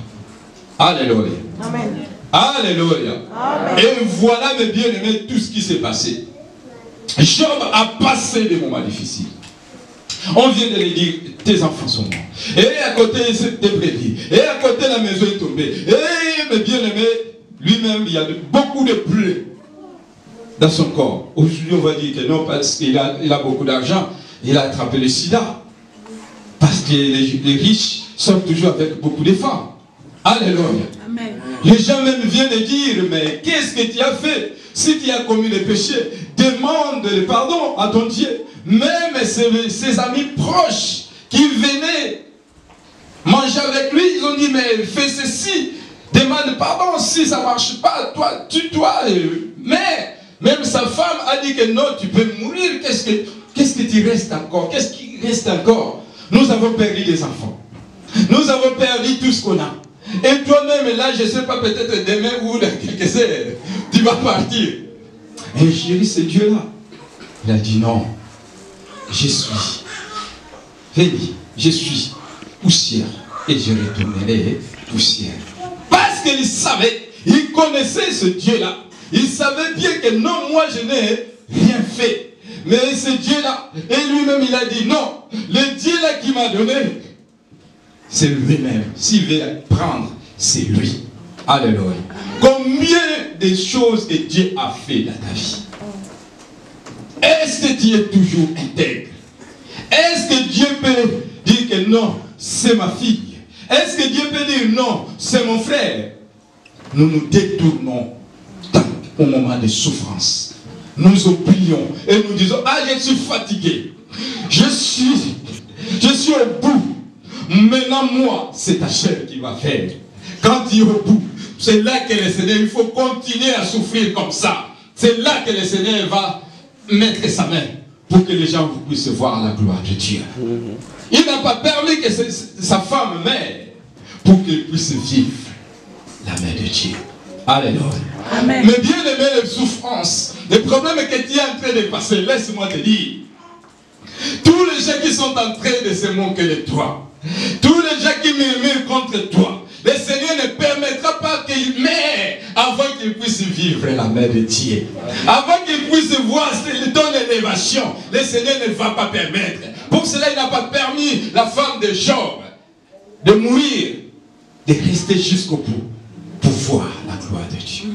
Alléluia. Amen. Alléluia. Amen. Et voilà, mes bien-aimés, tout ce qui s'est passé. Job a passé des moments difficiles. On vient de lui dire, tes enfants sont morts. Et à côté, des brebis. Et à côté, la maison est tombée. Et mes bien-aimés, lui-même, il y a beaucoup de plaies dans son corps. Aujourd'hui, on va dire que non, parce qu'il a beaucoup d'argent. Il a attrapé le sida. Parce que les riches sont toujours avec beaucoup de femmes. Alléluia. Amen. Les gens même viennent de dire, mais qu'est-ce que tu as fait? Si tu as commis des péchés, demande le pardon à ton Dieu. Même ses amis proches qui venaient manger avec lui, ils ont dit, mais fais ceci, demande pardon. Si ça ne marche pas, toi, tue-toi. Mais même sa femme a dit que non, tu peux mourir. Qu'est-ce que tu restes encore? Qu'est-ce qui reste encore? Nous avons perdu les enfants. Nous avons perdu tout ce qu'on a. Et toi-même, là, je ne sais pas, peut-être demain ou dans quelques heures, tu vas partir. Et chérie, c'est Dieu-là. Il a dit non. Je suis béni, je suis poussière et je retournerai poussière. Parce qu'il savait, il connaissait ce Dieu-là. Il savait bien que non, moi je n'ai rien fait. Mais ce Dieu-là, et lui-même il a dit non, le Dieu-là qui m'a donné, c'est lui-même. S'il veut prendre, c'est lui. Alléluia. Combien de choses que Dieu a fait dans ta vie? Est-ce que tu es toujours intègre? Est-ce que Dieu peut dire que non, c'est ma fille? Est-ce que Dieu peut dire non, c'est mon frère? Nous nous détournons au moment de souffrance. Nous oublions et nous disons, ah, je suis fatigué. Je suis au bout. Maintenant, moi, c'est ta chair qui va faire. Quand tu es au bout, c'est là que le Seigneur, il faut continuer à souffrir comme ça. C'est là que le Seigneur va mettre sa main pour que les gens puissent voir la gloire de Dieu. Il n'a pas permis que sa femme meure pour qu'il puisse vivre la main de Dieu. Alléluia. Amen. Mais bien aimé, les souffrances, les problèmes que tu es en train de passer, laisse-moi te dire, tous les gens qui sont en train de se moquer de toi, tous les gens qui murmurent contre toi, le Seigneur ne permettra pas qu'ils meurent avant qu'ils puissent vivre la main de Dieu. Avant qu'ils puissent voir ton élévation, le Seigneur ne va pas permettre. Pour cela, il n'a pas permis la femme de Job de mourir, de rester jusqu'au bout pour voir la gloire de Dieu.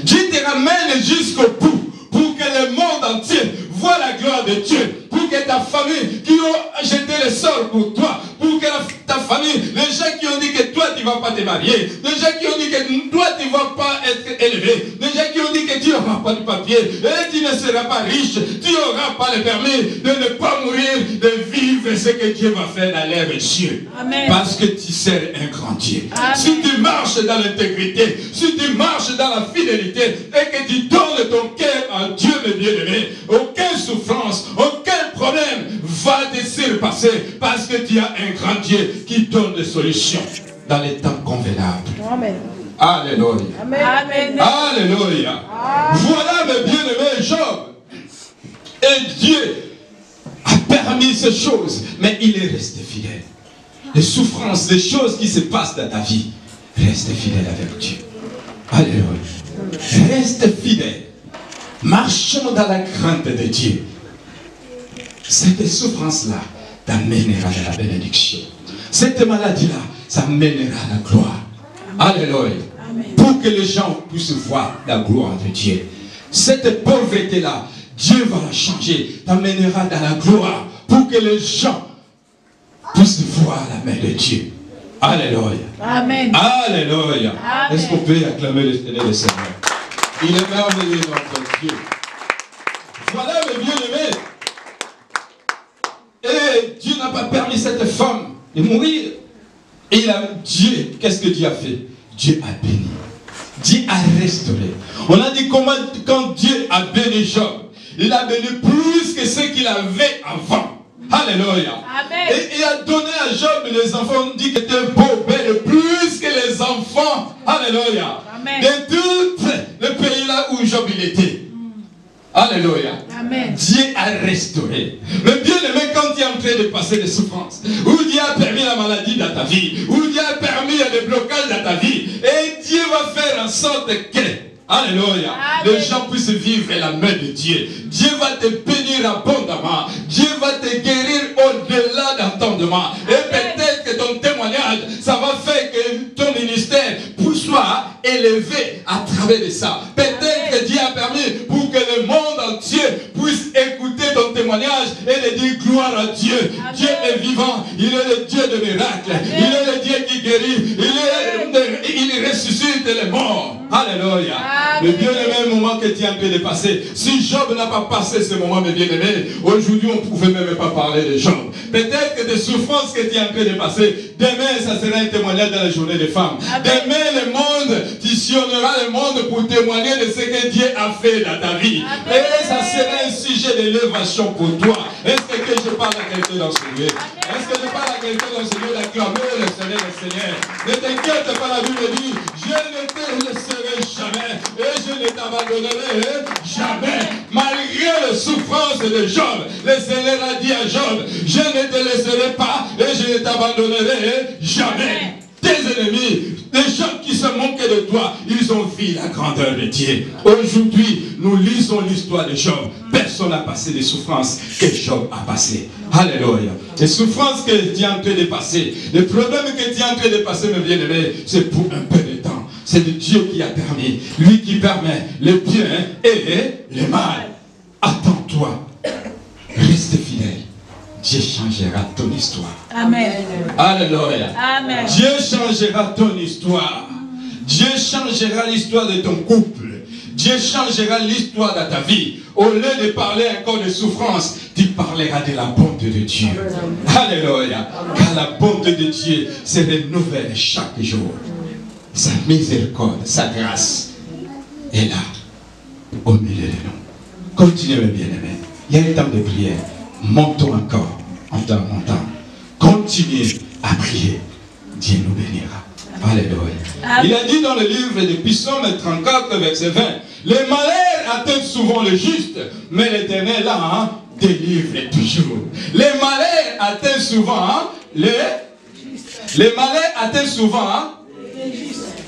Dieu te ramène jusqu'au bout pour que le monde entier voit la gloire de Dieu. Pour que ta famille qui ont jeté le sort pour toi, pour que ta famille, les gens qui ont dit que toi tu ne vas pas te marier, les gens qui ont dit que toi tu ne vas pas être élevé, les gens qui ont dit que tu n'auras pas de papier, et tu ne seras pas riche, tu n'auras pas le permis de ne pas mourir, de vivre ce que Dieu va faire dans l'air de Dieu. Amen. Parce que tu sers un grand Dieu. Amen. Si tu marches dans l'intégrité, si tu marches dans la fidélité, et que tu donnes ton cœur à Dieu, mes bien-aimés, aucune souffrance, aucun problème va te surpasser parce que tu as un grand Dieu qui donne des solutions dans les temps convenables. Amen. Alléluia. Amen. Alléluia. Voilà mes bien-aimés Job. Et Dieu a permis ces choses, mais il est resté fidèle. Les souffrances, les choses qui se passent dans ta vie, reste fidèle avec Dieu. Alléluia. Reste fidèle. Marchons dans la crainte de Dieu. Cette souffrance-là t'amènera à la bénédiction. Cette maladie-là, ça mènera à la gloire. Alléluia. Pour que les gens puissent voir la gloire de Dieu. Cette pauvreté-là, Dieu va la changer, t'amènera dans la gloire. Pour que les gens puissent voir la main de Dieu. Alléluia. Amen. Alléluia. Est-ce qu'on peut acclamer le Seigneur le Seigneur? Il est merveilleux notre Dieu. Voilà mes bien-aimés. Et Dieu n'a pas permis cette femme de mourir. Et Dieu, qu'est-ce que Dieu a fait? Dieu a béni. Dieu a restauré. On a dit comment, quand Dieu a béni Job, il a béni plus que ce qu'il avait avant. Alléluia. Amen. Et il a donné à Job les enfants, on dit qu'il était beau, belle, plus que les enfants. Alléluia. Amen. De tout le pays là où Job il était. Alléluia. Amen. Dieu a restauré. Mais bien aimé, quand tu es en train de passer des souffrances, où Dieu a permis la maladie dans ta vie, où Dieu a permis les blocages dans ta vie, et Dieu va faire en sorte que, alléluia, Amen, les gens puissent vivre la main de Dieu. Dieu va te bénir abondamment. Dieu va te guérir au-delà d'entendement. Et peut-être que ton témoignage, ça va faire que ton ministère soit élevé à travers de ça. Peut-être que Dieu a permis pour que le monde entier puisse écouter ton témoignage et de dire gloire à Dieu. Amen. Dieu est vivant. Il est le Dieu de miracles. Amen. Il est le Dieu qui guérit. Il ressuscite les morts. Alléluia. Le bien-aimé moment que tu es en train de passer. Si Job n'a pas passé ce moment, mes bien-aimés, aujourd'hui on ne pouvait même pas parler de Job. Peut-être que des souffrances que tu es en train de passer, demain ça sera un témoignage dans la journée des femmes. Amen. Demain le monde, tu sillonneras le monde pour témoigner de ce que Dieu a fait dans ta vie. Amen. Et ça sera un sujet d'élévation pour toi. Est-ce que je parle à quelqu'un dans ce lieu? Est-ce que je parle à quelqu'un dans ce lieu d'acclamer le Seigneur, le Seigneur? Ne t'inquiète pas, la Bible dit, je ne te laisserai jamais et je ne t'abandonnerai jamais. Malgré les souffrances de Job, le Seigneur a dit à Job, je ne te laisserai pas et je ne t'abandonnerai jamais. Tes ennemis, les gens qui se moquent de toi, ils ont vu la grandeur de Dieu. Aujourd'hui, nous lisons l'histoire de Job. Personne n'a passé les souffrances que Job a passées. Alléluia. Les souffrances que tu es en train de passer, les problèmes que tu es en train de passer, mes bien-aimés, c'est pour un peu de temps. C'est de Dieu qui a permis. Lui qui permet le bien et le mal. Attends-toi. Reste fidèle. Dieu changera ton histoire. Amen. Alléluia. Amen. Dieu changera ton histoire. Dieu changera l'histoire de ton couple. Dieu changera l'histoire de ta vie. Au lieu de parler encore de souffrance, tu parleras de la bonté de Dieu. Alléluia. Car la bonté de Dieu se renouvelle chaque jour. Sa miséricorde, sa grâce est là, au milieu de nous. Continuez, mes bien-aimés. Il y a un temps de prière. Montons encore, montant. Continuez à prier. Dieu nous bénira. Alléluia. Il a dit dans le livre de Psaume 34, verset 20, les malheurs atteignent souvent le juste, mais l'Éternel là délivre toujours. Les malheurs atteignent souvent les malheurs atteignent souvent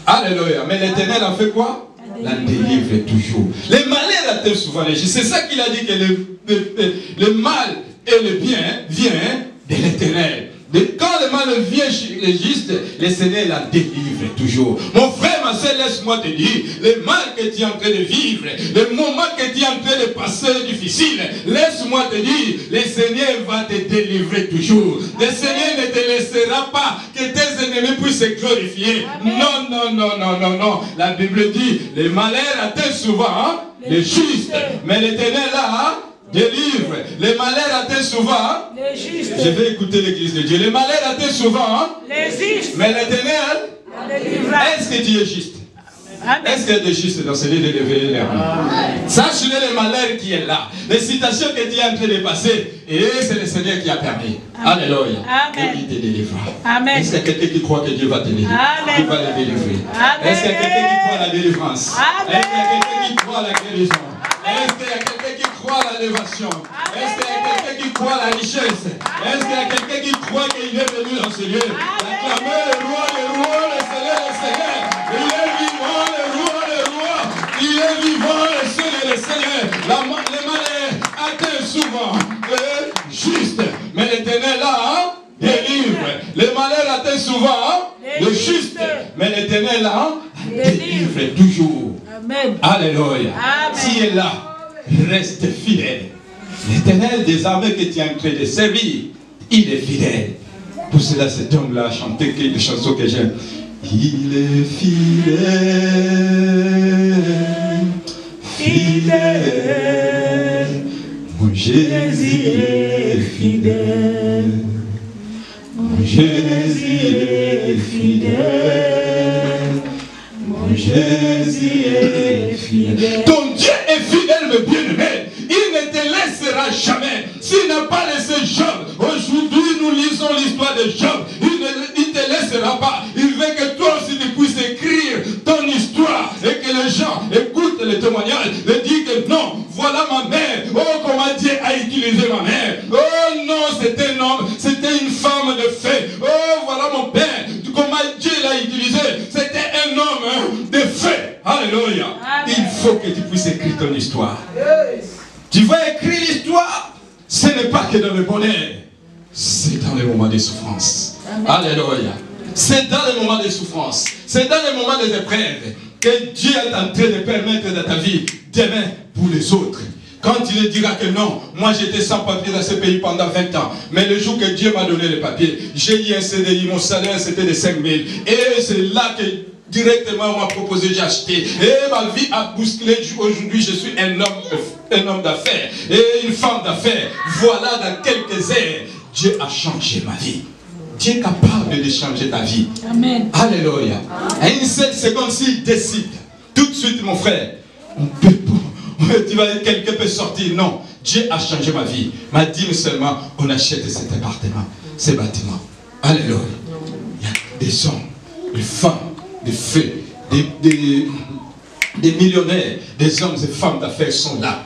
alléluia. Mais l'Éternel a fait quoi? La délivre toujours. Les malheurs atteignent souvent les justes. C'est ça qu'il a dit, que le mal et le bien viennent de l'Éternel. Quand le mal vient chez les justes, le Seigneur la délivre toujours. Mon frère, ma soeur, laisse-moi te dire, le mal que tu es en train de vivre, le moment que tu es en train de passer difficile, laisse-moi te dire, le Seigneur va te délivrer toujours. Le Seigneur ne te laissera pas que tes ennemis puissent se glorifier. Non. La Bible dit, les malheurs atteignent souvent les justes, mais l'Éternel là délivre. Les malheurs atteignent souvent les justes. Je vais écouter l'église de Dieu. Les malheurs atteignent souvent les justes. Mais l'Éternel, est-ce que tu es juste? Amen. Est-ce qu'il y a des justes dans ce lieu de lever les mains? Sache le malheur qui est là. Les situations que tu es en train de passer. Et c'est le Seigneur qui a permis. Alléluia. Et il te délivrera. Est-ce qu'il y a quelqu'un qui croit que Dieu va te délivrer? Dieu va le délivrer. Est-ce qu'il y a quelqu'un qui croit à la délivrance? Est-ce qu'il y a quelqu'un qui croit à la guérison? Est-ce qu'il y a quelqu'un qui croit à l'élévation? Est-ce qu'il y a quelqu'un qui croit à la richesse? Est-ce qu'il y a quelqu'un qui croit qu'il est venu dans ce lieu? Acclamez le roi, le Seigneur, le Seigneur. Il est vivant, le roi, le roi. Il est vivant, le Seigneur, le Seigneur. Le malheur atteint souvent le juste. Mais l'Éternel là, délivre. Le malheur atteint souvent le juste. Mais l'Éternel là, délivre toujours. Amen. Alléluia. Amen. Si elle est là, reste fidèle. L'Éternel des armées que tu es en train de servir, il est fidèle. Pour cela, cet homme-là a chanté une chanson que j'aime. Il est fidèle, fidèle. Mon Jésus est fidèle. Mon Jésus est fidèle. Mon Jésus est fidèle. Ton Dieu est fidèle, mon bien-aimé. Il ne te laissera jamais. S'il n'a pas laissé Job, aujourd'hui nous lisons l'histoire de Job. Il ne te laissera pas. Il veut que toi aussi tu puisses écrire ton histoire et que les gens écoutent les témoignages et disent que non, voilà ma mère. Oh, comment Dieu a utilisé ma mère. Oh non, c'était un homme, c'était une femme de fait. Oh, voilà mon père. Comment Dieu l'a utilisé. C'était un homme de fait. Alléluia. Il faut que tu puisses écrire ton histoire. Tu vas écrire l'histoire. Ce n'est pas que dans le bonheur. C'est dans les moments de souffrance. Alléluia. C'est dans les moments de souffrance. C'est dans les moments des épreuves que Dieu est en train de permettre dans ta vie demain pour les autres. Quand il dira que non, moi j'étais sans papier dans ce pays pendant 20 ans. Mais le jour que Dieu m'a donné les papiers, j'ai eu un CDI, mon salaire c'était de 5 000. Et c'est là que directement on m'a proposé, j'ai acheté. Et ma vie a bousculé. Aujourd'hui je suis un homme d'affaires et une femme d'affaires. Voilà, dans quelques heures, Dieu a changé ma vie. Dieu est capable de changer ta vie. Amen. Alléluia. À une seule seconde, s'il décide, tout de suite mon frère, on peut pas. Tu vas, quelqu'un peut sortir. Non, Dieu a changé ma vie. M'a dit seulement, on achète cet appartement, ces bâtiments. Alléluia. Il y a des hommes, des femmes, des fées, des millionnaires, des hommes et femmes d'affaires sont là.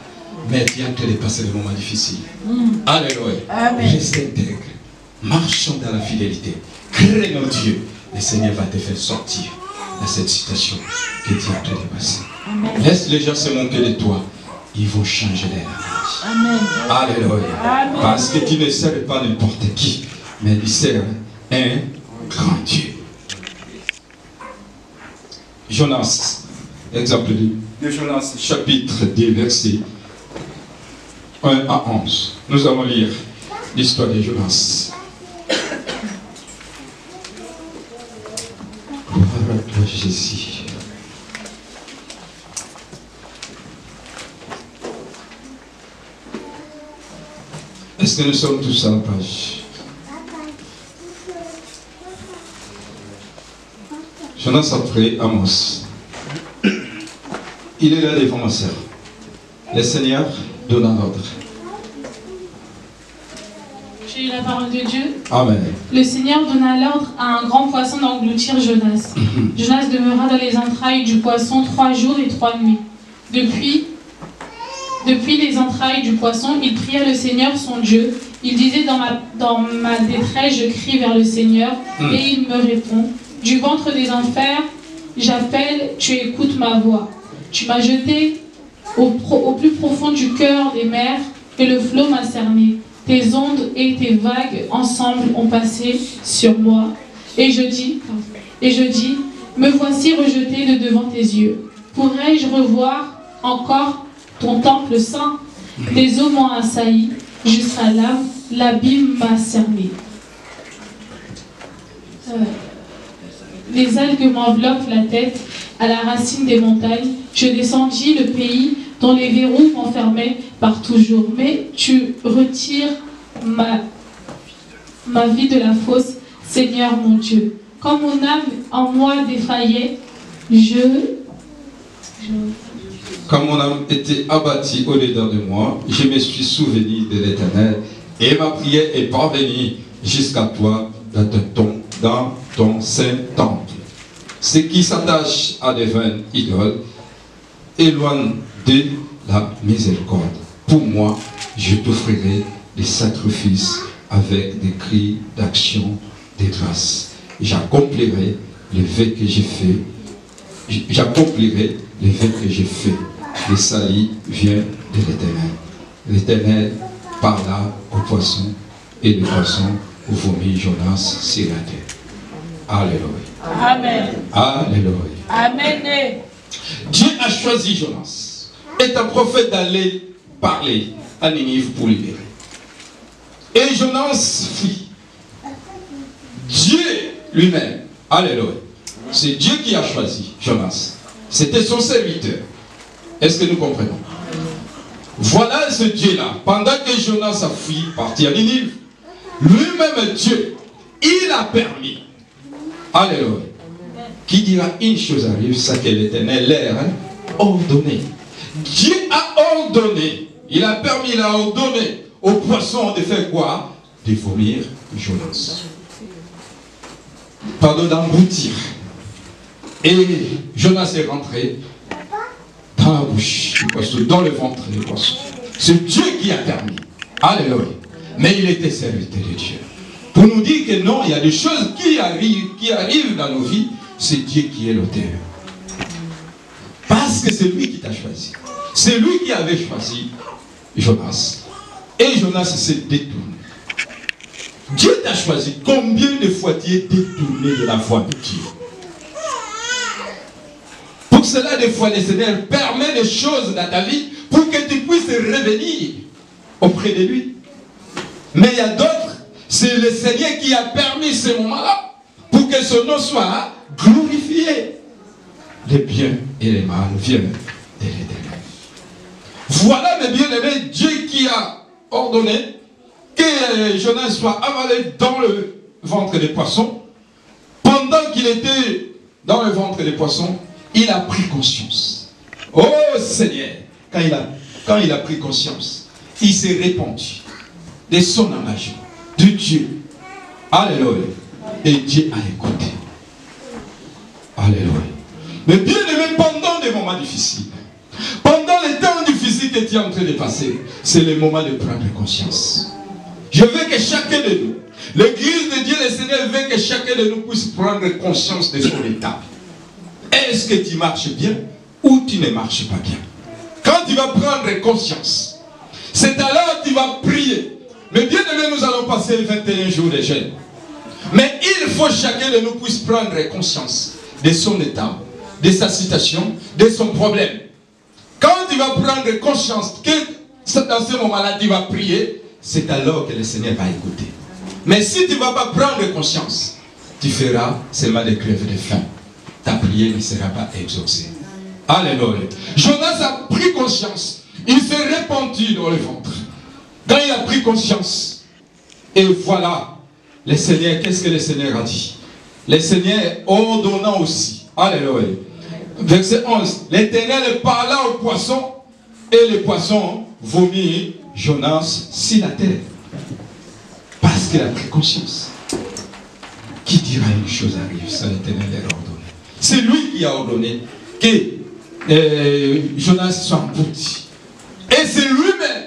Mais Dieu est en train de passer des moments difficiles. Alléluia. Reste intègre. Marchons dans la fidélité. Craignons Dieu. Le Seigneur va te faire sortir de cette situation que Dieu est en train de passer. Amen. Laisse les gens se moquer de toi. Ils vont changer leur Amen. Alléluia. Amen. Parce que tu ne sers pas n'importe qui, mais tu sers un grand Dieu. Jonas, exemple de Jonas, chapitre 2, verset 1 à 11. Nous allons lire l'histoire de Jonas. Gloire à toi, Jésus. Est-ce que nous sommes tous à la page? Jonas après Amos. Il est là devant ma sœur. Le Seigneur donne un ordre. J'ai eu la parole de Dieu. Amen. Le Seigneur donna l'ordre à un grand poisson d'engloutir Jonas. Jonas demeura dans les entrailles du poisson 3 jours et 3 nuits. Depuis les entrailles du poisson, il pria le Seigneur son Dieu. Il disait, dans ma détresse, je crie vers le Seigneur, et il me répond. Du ventre des enfers, j'appelle, tu écoutes ma voix. Tu m'as jeté au plus profond du cœur des mers, et le flot m'a cerné. Tes ondes et tes vagues ensemble ont passé sur moi. Et je dis, me voici rejeté de devant tes yeux. Pourrais-je revoir encore ton temple saint? Les eaux m'ont assailli, jusqu'à l'âme, l'abîme m'a cerné. Les algues m'enveloppent la tête, à la racine des montagnes. Je descendis le pays dont les verrous m'enfermaient par toujours. Mais tu retires ma vie de la fosse, Seigneur mon Dieu. Quand mon âme en moi défaillait, je Quand mon âme était abattue au-dedans de moi, je me suis souvenu de l'Éternel et ma prière est parvenue jusqu'à toi dans ton saint temple. Ceux qui s'attachent à des vaines idoles éloignent de la miséricorde. Pour moi, je t'offrirai des sacrifices avec des cris d'action, de grâce. J'accomplirai les vœux que j'ai faits. J'accomplirai les vœux que j'ai faits. Le salut vient de l'Éternel. L'Éternel parla au poisson et le poisson vomit Jonas sur la terre. Alléluia. Amen. Alléluia. Amen. Dieu a choisi Jonas, est un prophète, d'aller parler à Ninive pour libérer. Et Jonas fuit. Dieu lui-même, alléluia, c'est Dieu qui a choisi Jonas. C'était son serviteur. Est-ce que nous comprenons? Voilà ce Dieu-là. Pendant que Jonas a fui, parti à Ninive, lui-même Dieu, il a permis. Alléluia. Qui dira une chose arrive, c'est que l'Éternel leur ordonné. Dieu a ordonné. Il a permis, il a ordonné aux poissons de faire quoi? De vomir Jonas. Pardon, d'engloutir. Et Jonas est rentré dans la bouche du poisson, dans le ventre du poisson. C'est Dieu qui a permis. Alléluia. Mais il était serviteur de Dieu. Pour nous dire que non, il y a des choses qui arrivent dans nos vies, c'est Dieu qui est l'auteur. Parce que c'est lui qui t'a choisi. C'est lui qui avait choisi Jonas. Et Jonas s'est détourné. Dieu t'a choisi. Combien de fois tu es détourné de la voie de Dieu? Pour cela, des fois, le Seigneur permet des choses dans ta vie pour que tu puisses revenir auprès de lui. Mais il y a d'autres, c'est le Seigneur qui a permis ce moment-là pour que son nom soit glorifié. Les biens et les mal viennent de l'Éternel. Voilà, mes bien-aimés, Dieu qui a ordonné que Jonas soit avalé dans le ventre des poissons. Pendant qu'il était dans le ventre des poissons, il a pris conscience. Oh Seigneur, quand il a pris conscience, il s'est répandu de son engagement, de Dieu. Alléluia. Et Dieu a écouté. Alléluia. Mais bien aimé, pendant des moments difficiles, pendant les temps difficiles que tu es en train de passer, c'est le moment de prendre conscience. Je veux que chacun de nous, l'église de Dieu, le Seigneur veut que chacun de nous puisse prendre conscience de son état. Est-ce que tu marches bien ou tu ne marches pas bien? Quand tu vas prendre conscience, c'est alors que tu vas prier. Mais bien aimé, nous allons passer 21 jours de jeûne. Mais il faut que chacun de nous puisse prendre conscience de son état, de sa situation, de son problème. Quand tu vas prendre conscience que dans ce moment-là, tu vas prier, c'est alors que le Seigneur va écouter. Mais si tu ne vas pas prendre conscience, tu feras seulement des crèves de faim. Ta prière ne sera pas exaucée. Alléluia. Jonas a pris conscience. Il s'est répandu dans le ventre. Quand il a pris conscience, et voilà, le Seigneur, qu'est-ce que le Seigneur a dit? Le Seigneur ordonnant aussi. Alléluia. Verset 11. L'Éternel parla au poisson, et le poisson vomit Jonas sur la terre. Parce qu'il a pris conscience. Qui dira une chose arrive, ça l'Éternel est ordonné. C'est lui qui a ordonné que Jonas soit englouti. Et c'est lui-même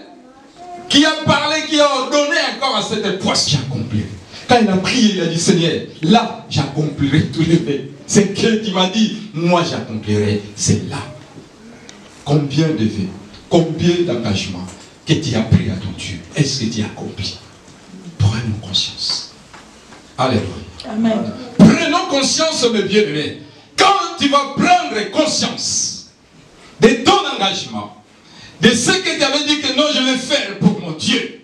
qui a parlé, qui a ordonné encore à cette poisson j'accomplirai. Quand il a prié, il a dit Seigneur, là j'accomplirai tous les vœux. C'est que tu m'as dit, moi j'accomplirai, c'est là. Combien de vœux, combien d'engagements que tu as pris à ton Dieu, est-ce que tu as accompli? Prenons conscience. Alléluia. Amen. Prenons conscience, mes bien-aimés. Quand tu vas prendre conscience de ton engagement, de ce que tu avais dit que non, je vais faire pour mon Dieu,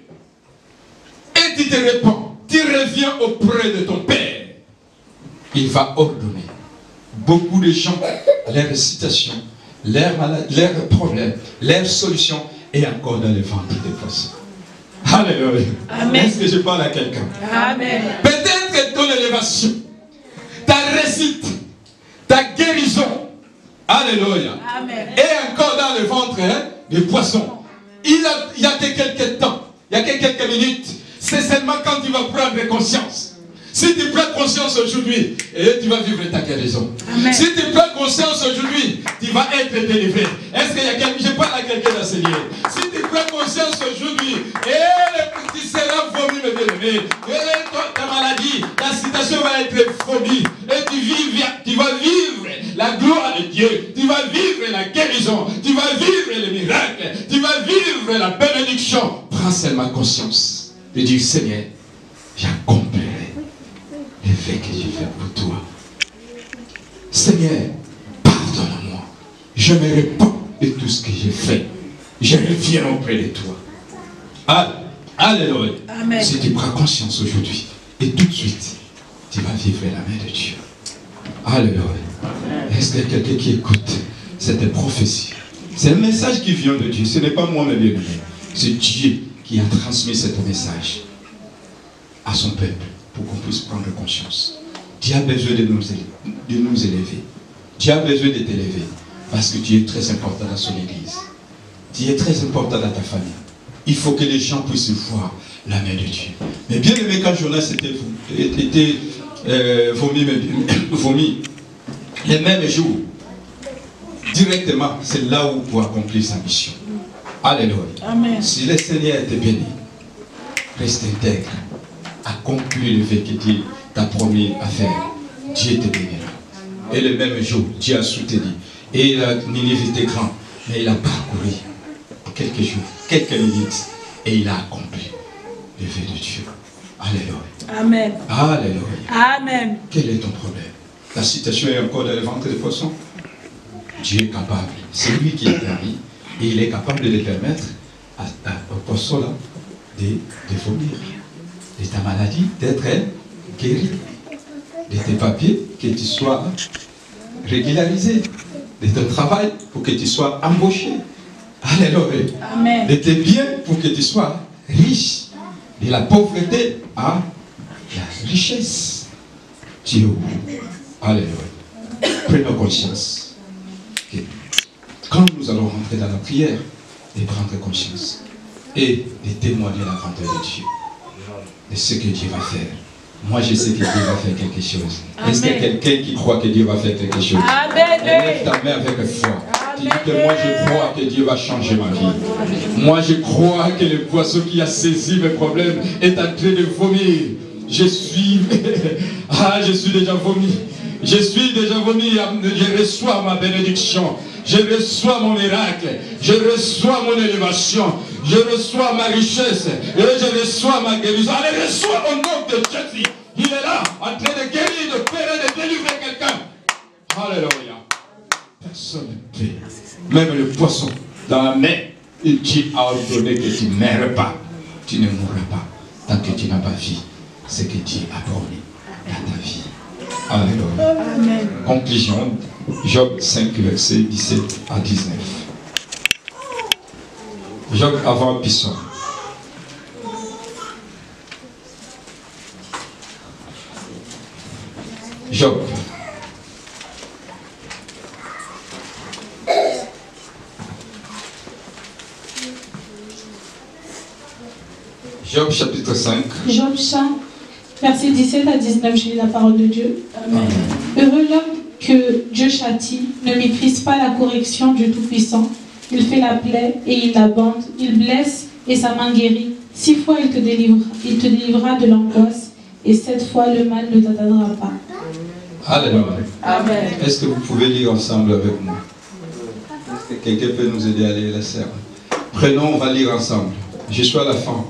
et tu te répands, tu reviens auprès de ton Père, il va ordonner. Beaucoup de gens, leurs situations, leurs maladies, leurs problèmes, leurs solutions, et encore dans le ventre des poissons. Alléluia. Est-ce que je parle à quelqu'un? Amen. Peut-être que ton élévation, ta réussite, ta guérison, Alléluia. Amen. Et encore dans le ventre des poissons. Il y a que quelques temps, il y a que quelques minutes. C'est seulement quand tu vas prendre conscience. Si tu prends conscience aujourd'hui, tu vas vivre ta guérison. Amen. Si tu prends conscience aujourd'hui, tu vas être délivré. Est-ce qu'il y a quelqu'un, je parle à quelqu'un d'enseigner. Si tu prends conscience aujourd'hui, tu seras vomi, mes bien-aimés. Ta maladie, ta situation va être vomi. Et tu vas vivre la gloire de Dieu. Tu vas vivre la guérison. Tu vas vivre le miracle. Tu vas vivre la bénédiction. Prends seulement conscience. Et dis, Seigneur, j'accomplirai les faits que j'ai fait pour toi. Seigneur, pardonne-moi. Je me réponds de tout ce que j'ai fait. Je reviens auprès de toi. Alléluia. Amen. Si tu prends conscience aujourd'hui, et tout de suite, tu vas vivre la main de Dieu. Alléluia. Est-ce qu'il y a quelqu'un qui écoute cette prophétie? C'est un message qui vient de Dieu. Ce n'est pas moi, mes bien-aimés. C'est Dieu qui a transmis ce message à son peuple pour qu'on puisse prendre conscience. Dieu a besoin de nous élever. Dieu a besoin de t'élever parce que tu es très important dans son église. Tu es très important dans ta famille. Il faut que les gens puissent voir la main de Dieu. Mais bien aimé, quand Jonas était vomi, les mêmes jours, directement, c'est là où pour accomplir sa mission. Alléluia. Amen. Si le Seigneur te bénit, reste intègre. Accomplis le fait que Dieu t'a promis à faire. Dieu te bénira. Et le même jour, Dieu a soutenu. Et Ninive était grand, mais il a parcouru quelques jours, quelques minutes, et il a accompli le fait de Dieu. Alléluia. Amen. Alléluia. Amen. Quel est ton problème? La situation est encore dans le ventre des poissons. Dieu est capable. C'est lui qui est permis. Et il est capable de permettre au poisson là de vomir. De ta maladie, d'être guéri. De tes papiers, que tu sois régularisé. De ton travail, pour que tu sois embauché. Alléluia. Amen. De tes biens, pour que tu sois riche. De la pauvreté à la richesse. Dieu. Alléluia. Prenons conscience. Quand nous allons rentrer dans la prière, de prendre conscience et de témoigner la grandeur de Dieu, de ce que Dieu va faire. Moi, je sais que Dieu va faire quelque chose. Est-ce qu'il y a quelqu'un qui croit que Dieu va faire quelque chose? Amen. Lève ta main avec foi. Dis que moi, je crois que Dieu va changer ma vie. Moi, je crois que le poisson qui a saisi mes problèmes est en train de vomir. Je suis déjà vomi. Je suis déjà vomi. Je reçois ma bénédiction. Je reçois mon miracle. Je reçois mon élévation. Je reçois ma richesse. Et je reçois ma guérison. Allez, reçois au nom de Jésus. Il est là, en train de guérir, de faire et de délivrer quelqu'un. Alléluia. Personne ne peut. Même le poisson dans la main, Dieu a ordonné que tu ne meurs pas. Tu ne mourras pas. Tant que tu n'as pas vu ce que Dieu a promis dans ta vie. Alléluia. Amen. Conclusion, Job 5, versets 17 à 19. Job avant Pisson. Job. Job chapitre 5. Job 5, versets 17 à 19, j'ai la parole de Dieu. Amen. Heureux l'homme que Dieu châtie, ne méprise pas la correction du Tout-Puissant. Il fait la plaie et il la bande, il blesse et sa main guérit. 6 fois il te délivrera de l'angoisse, et 7 fois le mal ne t'atteindra pas. Alléluia. Amen. Est-ce que vous pouvez lire ensemble avec moi? Est-ce que quelqu'un peut nous aider à lire la serre? Prenons, on va lire ensemble. Je suis à la fin.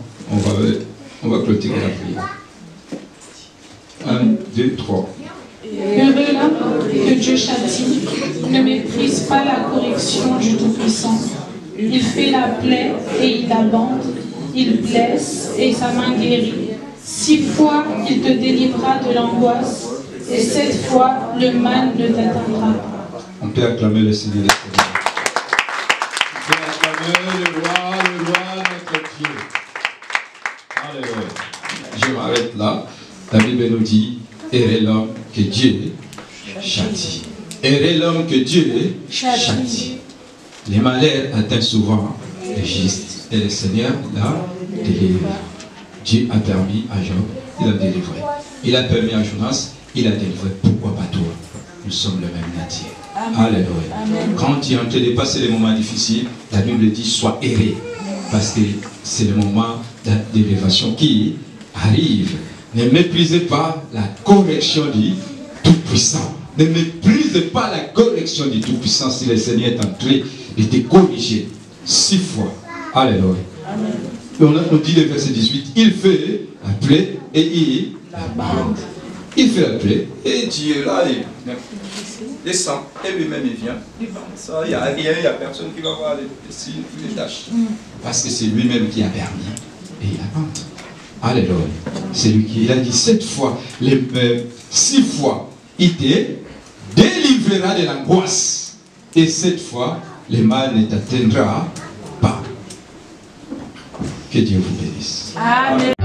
On va clôturer la prière. 1, 2, 3. Heureux l'homme que Dieu châtie, ne méprise pas la correction du Tout-Puissant. Il fait la plaie et il la bande, il blesse et sa main guérit. 6 fois il te délivrera de l'angoisse, et 7 fois le mal ne t'atteindra pas. On peut acclamer le Seigneur des Seigneurs. On peut acclamer le roi notre Dieu. Alléluia. Je m'arrête là. La Bible nous dit, heureux l'homme que Dieu châtie. Errer l'homme que Dieu châtie. Les malheurs atteignent souvent les justes. Et le Seigneur l'a délivré. Dieu a permis à Job, il a délivré. Il a permis à Jonas, il a délivré. Pourquoi pas toi? Nous sommes le même nature. Alléluia. Quand tu es en train de passer des moments difficiles, la Bible dit sois erré. Parce que c'est le moment d'élévation qui arrive. Ne méprisez pas la correction du Tout-Puissant. Ne méprisez pas la correction du Tout-Puissant si le Seigneur est en train de te corriger 6 fois. Alléluia. On dit le verset 18, il fait la plaie et il la bande. Il fait la plaie et Dieu là, il descend et lui-même il vient. Il bande ça, il n'y a rien, il n'y a personne qui va voir les signes, les tâches. Parce que c'est lui-même qui a permis et il la bande. Alléluia. C'est lui qui a dit 7 fois, 6 fois, il te délivrera de l'angoisse. Et 7 fois, le mal ne t'atteindra pas. Que Dieu vous bénisse. Amen.